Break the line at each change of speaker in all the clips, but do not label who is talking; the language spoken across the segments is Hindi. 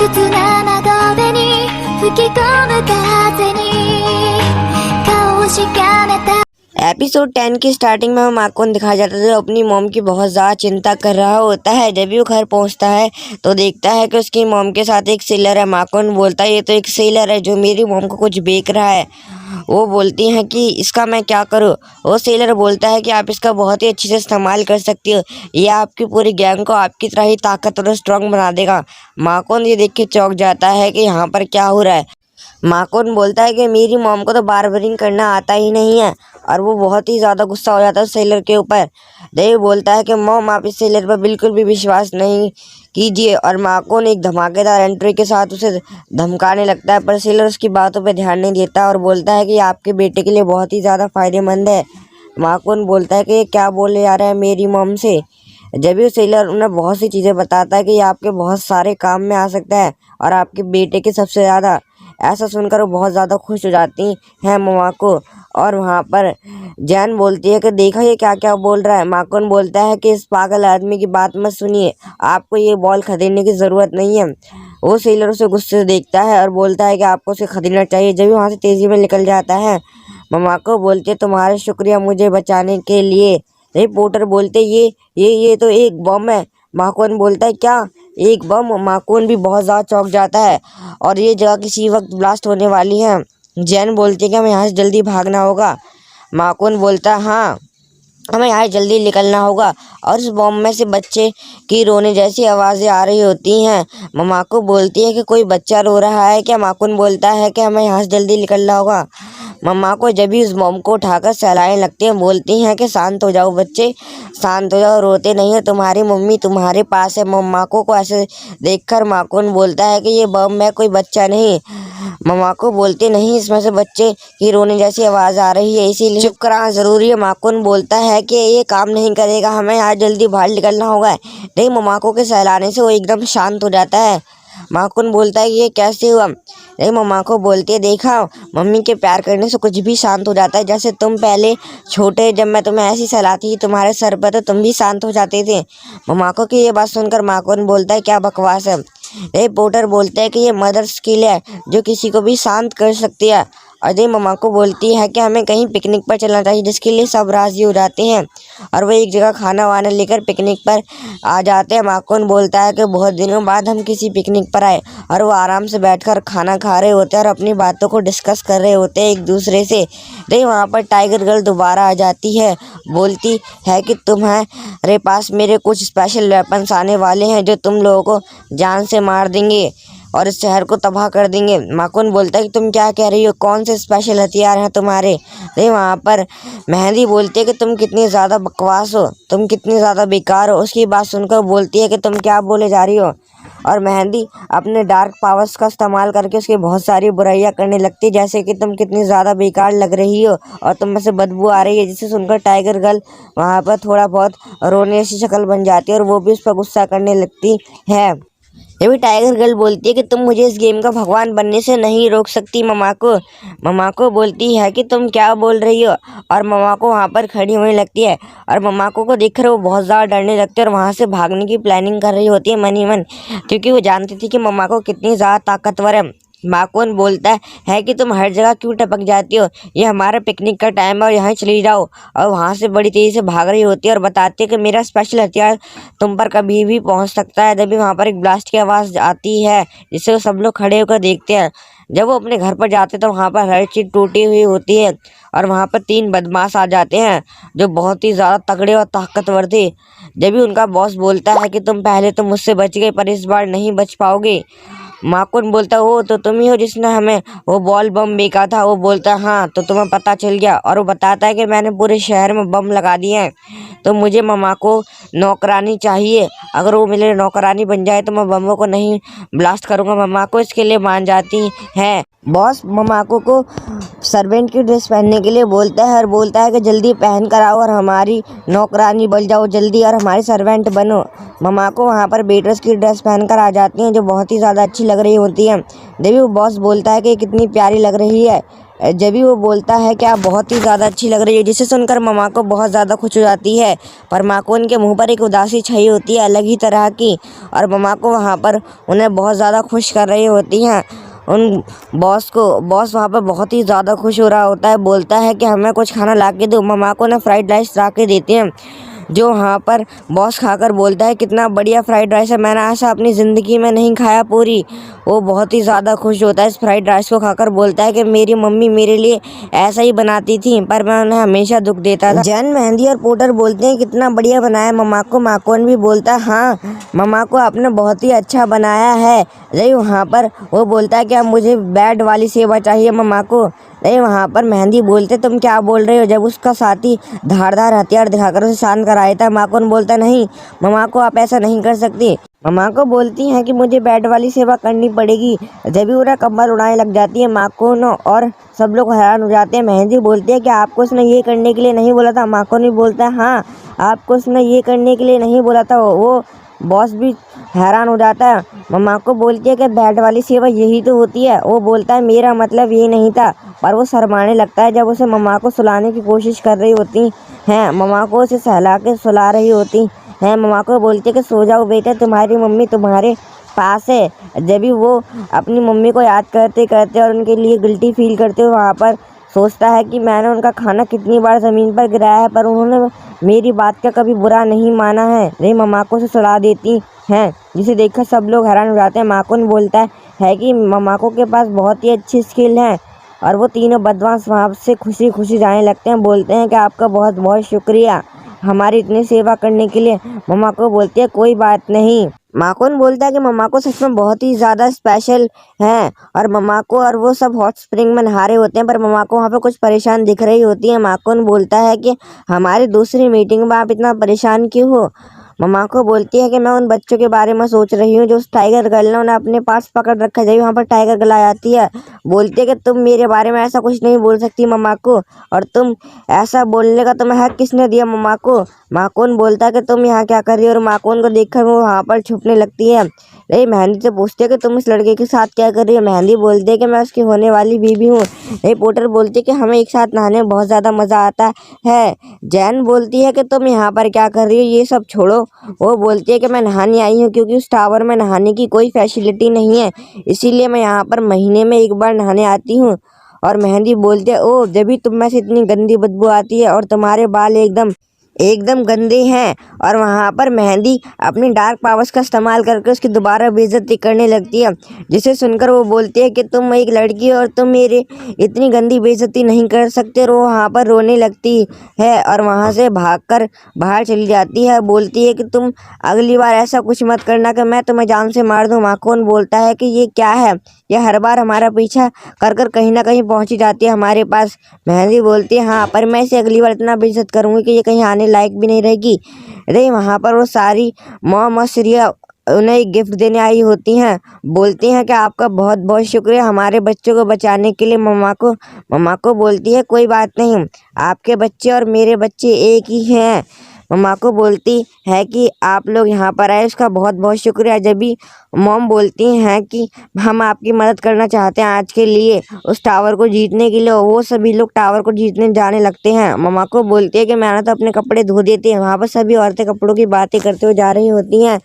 屈な窓辺に吹き込む風に顔をしかめた
एपिसोड 10 की स्टार्टिंग में माकून दिखाया जाता है जो अपनी मॉम की बहुत ज़्यादा चिंता कर रहा होता है। जब भी वो घर पहुंचता है तो देखता है कि उसकी मॉम के साथ एक सेलर है। माकून बोलता है ये तो एक सेलर है जो मेरी मॉम को कुछ बेच रहा है। वो बोलती हैं कि इसका मैं क्या करूं। वो सेलर बोलता है कि आप इसका बहुत ही अच्छे से इस्तेमाल कर सकती हो, ये आपकी पूरी गैंग को आपकी तरह ही ताकतवर और स्ट्रांग बना देगा। माकून ये देख के चौंक जाता है कि यहाँ पर क्या हो रहा है। माकून बोलता है कि मेरी मॉम को तो बार्बरिंग करना आता ही नहीं है और वो बहुत ही ज़्यादा गुस्सा हो जाता है सेलर के ऊपर। देव बोलता है कि मॉम आप इस सेलर पर बिल्कुल भी विश्वास नहीं कीजिए और माकून एक धमाकेदार एंट्री के साथ उसे धमकाने लगता है, पर सेलर उसकी बातों पर ध्यान नहीं देता और बोलता है कि आपके बेटे के लिए बहुत ही ज़्यादा फ़ायदेमंद है। माकून बोलता है कि ये क्या बोले जा रहा है मेरी मॉम से। जब भी सेलर उन्हें बहुत सी चीज़ें बताता है कि ये आपके बहुत सारे काम में आ सकता है और आपके बेटे के सबसे ज़्यादा। ऐसा सुनकर वो बहुत ज़्यादा खुश हो जाती हैं ममा को। और वहाँ पर जैन बोलती है कि देखा ये क्या क्या बोल रहा है। माकून बोलता है कि इस पागल आदमी की बात मत सुनिए, आपको ये बॉल खरीदने की ज़रूरत नहीं है। वो सेलर उसे गुस्से से देखता है और बोलता है कि आपको उसे खरीदना चाहिए। जब भी वहाँ से तेज़ी में निकल जाता है ममा को बोलते तुम्हारा शुक्रिया मुझे बचाने के लिए। रिपोर्टर बोलते ये तो एक बम है। माकून बोलता है क्या एक बम। माकून भी बहुत ज़्यादा चौंक जाता है और ये जगह किसी वक्त ब्लास्ट होने वाली है। जैन बोलती है कि हमें यहाँ से जल्दी भागना होगा। माकून बोलता है हाँ हमें यहाँ से जल्दी निकलना होगा और उस बॉम्ब में से बच्चे की रोने जैसी आवाज़ें आ रही होती हैं। ममा को बोलती है कि कोई बच्चा रो रहा है क्या। माकून बोलता है कि हमें यहाँ से जल्दी निकलना होगा। मम्मा को जब भी उस बॉम्ब को उठाकर सहलाने लगती हैं बोलती हैं कि शांत हो जाओ बच्चे, शांत हो जाओ, रोते नहीं है, तुम्हारी मम्मी तुम्हारे पास है। मम्मा को ऐसे देखकर माकून बोलता है कि ये बम है कोई बच्चा नहीं। मम्मा को बोलते नहीं इसमें से बच्चे की रोने जैसी आवाज़ आ रही है इसीलिए चुप कराना ज़रूरी है। माकून बोलता है कि ये काम नहीं करेगा, हमें यहाँ जल्दी बाहर निकलना होगा। नहीं ममाको के सहलाने से वो एकदम शांत हो जाता है। माकून बोलता है ये कैसे हुआ। नहीं मम्मा को बोलती है देखा मम्मी के प्यार करने से कुछ भी शांत हो जाता है। जैसे तुम पहले छोटे जब मैं तुम्हें ऐसी सहलाती थी तुम्हारे सर पर तो तुम भी शांत हो जाते थे। मम्मा को की ये बात सुनकर माकून बोलता है क्या बकवास है। रिपोर्टर बोलते हैं कि ये मदर स्किल है जो किसी को भी शांत कर सकती है। अजय मम्मा को बोलती है कि हमें कहीं पिकनिक पर चलना चाहिए जिसके लिए सब राज़ी हो जाते हैं और वो एक जगह खाना वाना लेकर पिकनिक पर आ जाते हैं। माकून बोलता है कि बहुत दिनों बाद हम किसी पिकनिक पर आए और वो आराम से बैठकर खाना खा रहे होते हैं और अपनी बातों को डिस्कस कर रहे होते हैं एक दूसरे से। नहीं वहाँ पर टाइगर गर्ल दोबारा आ जाती है, बोलती है कि तुम्हारे पास मेरे कुछ स्पेशल वेपन्स आने वाले हैं जो तुम लोगों को जान से मार देंगे और इस शहर को तबाह कर देंगे। माकून बोलता है कि तुम क्या कह रही हो, कौन से स्पेशल हथियार हैं तुम्हारे। नहीं वहाँ पर मेहंदी बोलती है कि तुम कितनी ज़्यादा बकवास हो, तुम कितनी ज़्यादा बेकार हो। उसकी बात सुनकर बोलती है कि तुम क्या बोले जा रही हो और मेहंदी अपने डार्क पावर्स का इस्तेमाल करके उसकी बहुत सारी बुराइयां करने लगती है जैसे कि तुम कितनी ज़्यादा बेकार लग रही हो और तुम में से बदबू आ रही है। जिसे सुनकर टाइगर गर्ल वहाँ पर थोड़ा बहुत रोने की शक्ल बन जाती है और वो भी उस पर गुस्सा करने लगती है। ये भी टाइगर गर्ल बोलती है कि तुम मुझे इस गेम का भगवान बनने से नहीं रोक सकती। ममा को बोलती है कि तुम क्या बोल रही हो और ममा को वहाँ पर खड़ी होने लगती है और ममा को देखकर वो बहुत ज़्यादा डरने लगती है और वहाँ से भागने की प्लानिंग कर रही होती है मन ही मन, क्योंकि वो जानती थी कि ममा को कितनी ज़्यादा ताकतवर है। माकून बोलता है कि तुम हर जगह क्यों टपक जाती हो, ये हमारा पिकनिक का टाइम है और यहाँ चली जाओ। और वहाँ से बड़ी तेज़ी से भाग रही होती है और बताती है कि मेरा स्पेशल हथियार तुम पर कभी भी पहुँच सकता है। तभी वहाँ पर एक ब्लास्ट की आवाज़ आती है जिससे वो सब लोग खड़े होकर देखते हैं। जब वो अपने घर पर जाते तो वहाँ पर हर चीज़ टूटी हुई होती है और वहाँ पर 3 बदमाश आ जाते हैं जो बहुत ही ज़्यादा तगड़े और ताकतवर थे। जब भी उनका बॉस बोलता है कि तुम पहले तो मुझसे बच गए पर इस बार नहीं बच पाओगे। माकून बोलता हो तो तुम ही हो जिसने हमें वो बॉल बम बेचा था। वो बोलता हाँ तो तुम्हें पता चल गया और वो बताता है कि मैंने पूरे शहर में बम लगा दिए हैं तो मुझे ममा को नौकरानी चाहिए। अगर वो मेरे नौकरानी बन जाए तो मैं बमों को नहीं ब्लास्ट करूँगा। ममा को इसके लिए मान जाती है। बॉस ममाको को सर्वेंट की ड्रेस पहनने के लिए बोलता है और बोलता है कि जल्दी पहन कर आओ और हमारी नौकरानी बन जाओ जल्दी और हमारी सर्वेंट बनो। ममाको वहाँ पर वेटर्स की ड्रेस पहनकर आ जाती हैं जो बहुत ही ज़्यादा अच्छी लग रही होती हैं। देवी वो बॉस बोलता है कि कितनी प्यारी लग रही है। जब भी वो बोलता है कि आप बहुत ही ज़्यादा अच्छी लग रही है, जिसे सुनकर ममाको बहुत ज़्यादा खुश हो जाती है। पर माकोन के मुंह पर एक उदासी छाई होती है अलग ही तरह की, और ममाको वहाँ पर उन्हें बहुत ज़्यादा खुश कर रही होती हैं। उन बॉस वहाँ पर बहुत ही ज़्यादा खुश हो रहा होता है, बोलता है कि हमें कुछ खाना ला के दो। ममाको ने फ्राइड राइस ला के देते हैं, जो वहाँ पर बॉस खाकर बोलता है कितना बढ़िया फ्राइड राइस है, मैंने ऐसा अपनी ज़िंदगी में नहीं खाया पूरी। वो बहुत ही ज़्यादा खुश होता है इस फ्राइड राइस को खाकर, बोलता है कि मेरी मम्मी मेरे लिए ऐसा ही बनाती थी, पर मैं उन्हें हमेशा दुख देता था। जैन, मेहंदी और पोटर बोलते हैं कितना बढ़िया बनाया ममाको। माकोन भी बोलता है हाँ ममाको आपने बहुत ही अच्छा बनाया है। जब वहाँ पर वो बोलता है कि अब मुझे बैट वाली सेवा चाहिए ममाको। नहीं, वहाँ पर मेहंदी बोलते तुम क्या बोल रहे हो, जब उसका साथी धारदार हथियार दिखाकर उसे शांत कराया था। माकोन बोलता नहीं ममाको आप ऐसा नहीं कर सकती। ममाको बोलती हैं कि मुझे बैट वाली सेवा करनी पड़ेगी। जब भी उन्हें कम्बल उड़ाने लग जाती है माकोन और सब लोग हैरान हो जाते हैं। मेहंदी बोलती है कि आपको उसने ये करने के लिए नहीं बोला था। माकोन भी बोलता है हाँ आपको उसने ये करने के लिए नहीं बोला था। वो बॉस भी हैरान हो जाता है। ममाको बोलती है कि बैट वाली सेवा यही तो होती है। वो बोलता है मेरा मतलब ये नहीं था, पर वो शर्माने लगता है जब उसे ममाको सुलाने की कोशिश कर रही होती हैं। ममाको उसे सहला के सुला रही होती हैं। ममाको बोलती है कि सो जाओ बेटा, तुम्हारी मम्मी तुम्हारे पास है। जब भी वो अपनी मम्मी को याद करते करते और उनके लिए गिल्टी फील करते हुए वहाँ पर सोचता है कि मैंने उनका खाना कितनी बार ज़मीन पर गिराया है, पर उन्होंने मेरी बात का कभी बुरा नहीं माना है। रे ममाको से सुला देती हैं, जिसे देखकर सब लोग हैरान हो जाते हैं। माकोन बोलता है कि ममाको के पास बहुत ही अच्छी स्किल है, और वो तीनों बदमाश वहाँ से खुशी खुशी जाने लगते हैं। बोलते हैं कि आपका बहुत बहुत शुक्रिया हमारी इतनी सेवा करने के लिए। ममाको बोलती है कोई बात नहीं। माकोन बोलता है कि ममाको सच में बहुत ही ज़्यादा स्पेशल हैं, और ममाको और वो सब हॉट स्प्रिंग में नहा रहे होते हैं, पर ममाको वहाँ पे कुछ परेशान दिख रही होती है। माकोन बोलता है कि हमारी दूसरी मीटिंग में आप इतना परेशान क्यों हो। ममाको बोलती है कि मैं उन बच्चों के बारे में सोच रही हूँ जो उस टाइगर गर्ल ने उन्हें अपने पास पकड़ रखा है। वहाँ पर टाइगर गर्ल आ जाती है, बोलती है कि तुम मेरे बारे में ऐसा कुछ नहीं बोल सकती ममाको, और तुम ऐसा बोलने का तुम्हें हक किसने दिया ममाको। माकोन बोलता है कि तुम यहाँ क्या कर रही हो, और माकोन को देखकर वो वहाँ पर छुपने लगती है। नहीं, मेहंदी से पूछती है कि तुम इस लड़के के साथ क्या कर रही हो। मेहंदी बोलती है कि मैं उसकी होने वाली बीवी हूँ। नहीं, पोटर बोलती है कि हमें एक साथ नहाने में बहुत ज़्यादा मज़ा आता है। जैन बोलती है कि तुम यहाँ पर क्या कर रही हो, ये सब छोड़ो। वो बोलती है कि मैं नहाने आई हूँ क्योंकि उस टावर में नहाने की कोई फैसिलिटी नहीं है, इसीलिए मैं यहाँ पर महीने में एक बार नहाने आती हूँ। और मेहंदी बोलती है ओह जब भी तुम में से इतनी गंदी बदबू आती है, और तुम्हारे बाल एकदम गंदे हैं। और वहाँ पर मेहंदी अपनी डार्क पावर्स का इस्तेमाल करके उसकी दोबारा बेइज्जती करने लगती है, जिसे सुनकर वो बोलती है कि तुम एक लड़की हो और तुम मेरे इतनी गंदी बेइज्जती नहीं कर सकते। और वो वहाँ पर रोने लगती है और वहाँ से भागकर बाहर चली जाती है। बोलती है कि तुम अगली बार ऐसा कुछ मत करना कि मैं तुम्हें जान से मार दूँ। माखोन बोलता है कि ये क्या है, यह हर बार हमारा पीछा कर कहीं ना कहीं पहुँची जाती है हमारे पास। मेहंदी बोलती है हाँ, पर मैं इसे अगली बार इतना बेइज्जत करूँगी कि ये कहीं आने लायक भी नहीं रहेगी। अरे वहाँ पर वो सारी मॉम और श्रिया उन्हें एक गिफ्ट देने आई होती हैं। बोलती हैं कि आपका बहुत बहुत शुक्रिया हमारे बच्चों को बचाने के लिए। मम्मा को बोलती है कोई बात नहीं, आपके बच्चे और मेरे बच्चे एक ही हैं। मम्मा को बोलती है कि आप लोग यहाँ पर आए उसका बहुत बहुत शुक्रिया। जब भी मॉम बोलती हैं कि हम आपकी मदद करना चाहते हैं आज के लिए उस टावर को जीतने के लिए, वो सभी लोग टावर को जीतने जाने लगते हैं। मम्मा को बोलती है कि मैंने तो अपने कपड़े धो देते हैं। वहाँ पर सभी औरतें कपड़ों की बातें करते हुए जा रही होती हैं।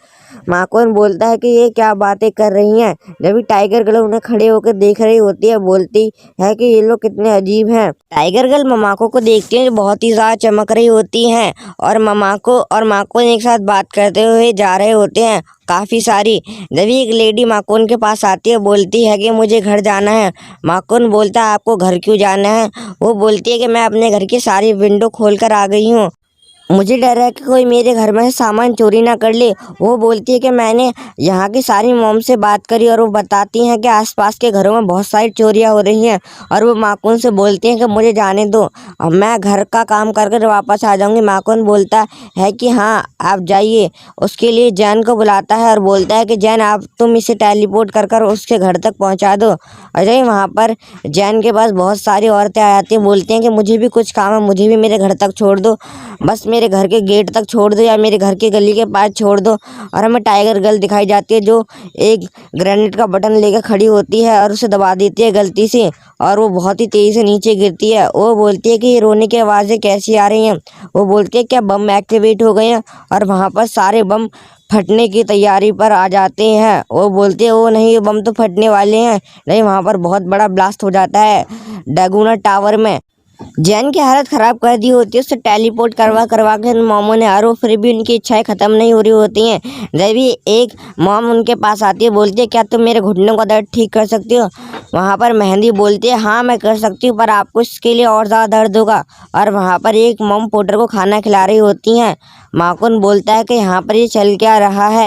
माकोन बोलता है कि ये क्या बातें कर रही हैं। जब भी टाइगर गर्ल उन्हें खड़े होकर देख रही होती है, बोलती है कि ये लोग कितने अजीब हैं। टाइगर गर्ल ममाको को देखती है जो बहुत ही ज़्यादा चमक रही होती हैं, और ममाको और माकोन एक साथ बात करते हुए जा रहे होते हैं काफ़ी सारी। जब एक लेडी माकोन के पास आती है, बोलती है कि मुझे घर जाना है। माकोन बोलता है आपको घर क्यों जाना है। वो बोलती है कि मैं अपने घर की सारी विंडो खोल कर आ गई हूँ, मुझे डर है कि कोई मेरे घर में से सामान चोरी ना कर ले। वो बोलती है कि मैंने यहाँ की सारी मॉम से बात करी और वो बताती हैं कि आसपास के घरों में बहुत सारी चोरियाँ हो रही हैं। और वो माकोन से बोलती हैं कि मुझे जाने दो, अब मैं घर का काम करके वापस आ जाऊँगी। माकोन बोलता है कि हाँ आप जाइए। उसके लिए जैन को बुलाता है और बोलता है कि जैन तुम इसे टेलीपोर्ट कर उसके घर तक पहुँचा दो। और जब वहाँ पर जैन के पास बहुत सारी औरतें आ जाती हैं, बोलती हैं कि मुझे भी कुछ काम है, मुझे भी मेरे घर तक छोड़ दो, बस मेरे घर के गेट तक छोड़ दो या मेरे घर के गली के पास छोड़ दो। और हमें टाइगर गर्ल दिखाई जाती है जो एक ग्रेनेड का बटन लेकर खड़ी होती है और उसे दबा देती है गलती से, और वो बहुत ही तेजी से नीचे गिरती है। वो बोलती है कि ये रोने की आवाज़ें कैसी आ रही हैं। वो बोलती है क्या बम एक्टिवेट हो गए हैं, और वहाँ पर सारे बम फटने की तैयारी पर आ जाते हैं। वो बोलते हैं वो नहीं, बम तो फटने वाले हैं। नहीं, वहाँ पर बहुत बड़ा ब्लास्ट हो जाता है डैगूना टावर में। जैन की हालत ख़राब कर दी होती है, उससे टेलीपोर्ट करवा करवा के मॉमों ने, और फिर भी उनकी इच्छाएं ख़त्म नहीं हो रही होती हैं। जब भी एक मॉम उनके पास आती है, बोलती है क्या तुम मेरे घुटनों का दर्द ठीक कर सकती हो। वहाँ पर मेहंदी बोलती है हाँ मैं कर सकती हूँ, पर आपको इसके लिए और ज़्यादा दर्द होगा। और वहाँ पर एक मॉम पोटर को खाना खिला रही होती हैं। माकुन बोलता है कि यहाँ पर ये चल क्या रहा है।